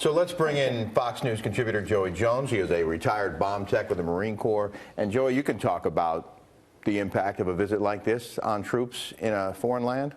So let's bring in Fox News contributor Joey Jones. He is a retired bomb tech with the Marine Corps. And Joey, you can talk about the impact of a visit like this on troops in a foreign land.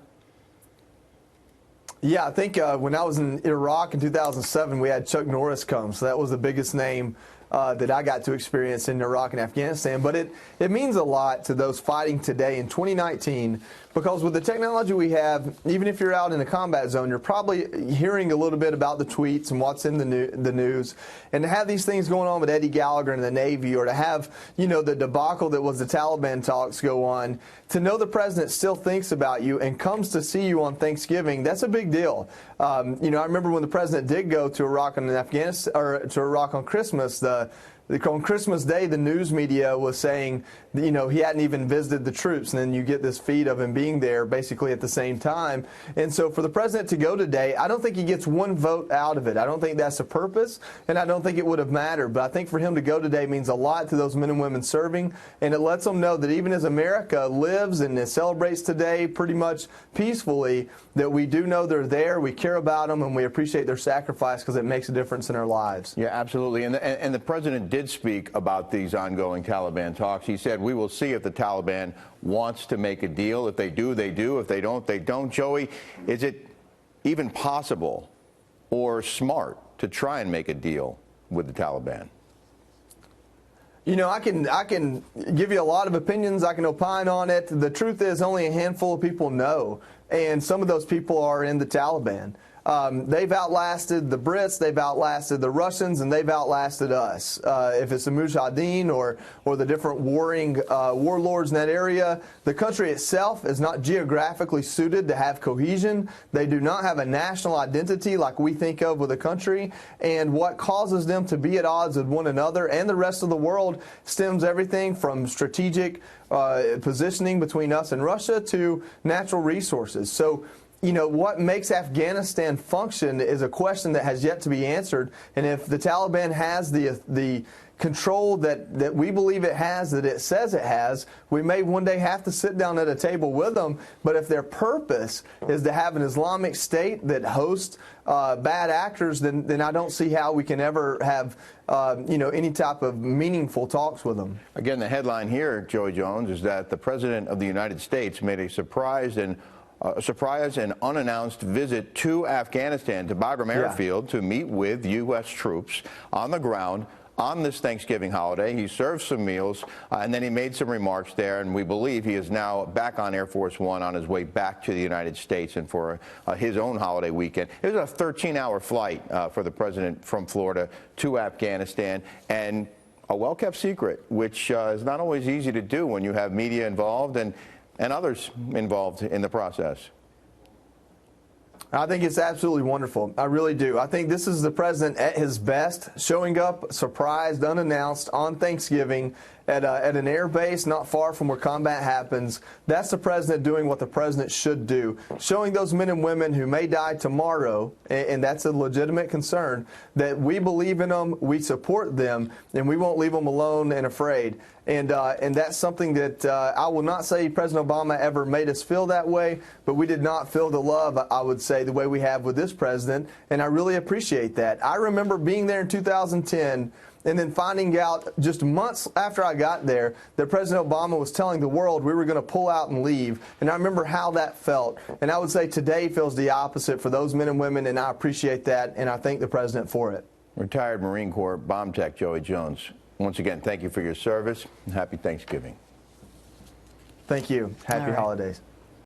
Yeah, I think when I was in Iraq in 2007, we had Chuck Norris come. So that was the biggest name that I got to experience in Iraq and Afghanistan. But it means a lot to those fighting today in 2019, because with the technology we have, even if you're out in a combat zone, you're probably hearing a little bit about the tweets and what's in the news. And to have these things going on with Eddie Gallagher in the Navy, or to have, you know, the debacle that was the Taliban talks go on, to know the president still thinks about you and comes to see you on Thanksgiving, that's a big deal. You know, I remember when the president did go to Iraq and Afghanistan, or to Iraq on Christmas, on Christmas Day, the news media was saying, you know, he hadn't even visited the troops, and then you get this feed of him being there basically at the same time. And so for the president to go today, I don't think he gets one vote out of it. I don't think that's the purpose, and I don't think it would have mattered. But I think for him to go today means a lot to those men and women serving, and it lets them know that even as America lives and celebrates today pretty much peacefully, that we do know they're there, we care about them, and we appreciate their sacrifice because it makes a difference in our lives. Yeah, absolutely. And the president did speak about these ongoing Taliban talks. He said, we will see if the Taliban wants to make a deal. If they do, they do. If they don't, they don't. Joey, is it even possible or smart to try and make a deal with the Taliban? You know, I can give you a lot of opinions. I can opine on it. The truth is only a handful of people know, and some of those people are in the Taliban. They've outlasted the Brits, they've outlasted the Russians, and they've outlasted us. If it's the Mujahideen or the different warring warlords in that area, the country itself is not geographically suited to have cohesion. They do not have a national identity like we think of with a country. And what causes them to be at odds with one another and the rest of the world stems everything from strategic positioning between us and Russia to natural resources. So, you know, what makes Afghanistan function is a question that has yet to be answered. And if the Taliban has the control that we believe it has, that it says it has, we may one day have to sit down at a table with them. But if their purpose is to have an Islamic State that hosts bad actors, then I don't see how we can ever have you know, any type of meaningful talks with them. Again, the headline here, Joey Jones, is that the President of the United States made a surprise and unannounced visit to Afghanistan, to Bagram Airfield, to meet with U.S. troops on the ground on this Thanksgiving holiday. He served some meals, and then he made some remarks there, and we believe he is now back on Air Force One on his way back to the United States and for his own holiday weekend. It was a 13-hour flight for the president from Florida to Afghanistan, and a well-kept secret, which is not always easy to do when you have media involved and others involved in the process. I think it's absolutely wonderful. I really do. I think this is the president at his best, showing up surprised, unannounced on Thanksgiving at an air base not far from where combat happens. That's the president doing what the president should do, showing those men and women who may die tomorrow, and that's a legitimate concern, that we believe in them, we support them, and we won't leave them alone and afraid. And that's something that I will not say President Obama ever made us feel that way, but we did not feel the love, I would say, the way we have with this president, and I really appreciate that. I remember being there in 2010 and then finding out just months after I got there that President Obama was telling the world we were going to pull out and leave. And I remember how that felt. And I would say today feels the opposite for those men and women, and I appreciate that, and I thank the president for it. Retired Marine Corps bomb tech Joey Jones, once again, thank you for your service, and happy Thanksgiving. Thank you. Happy holidays.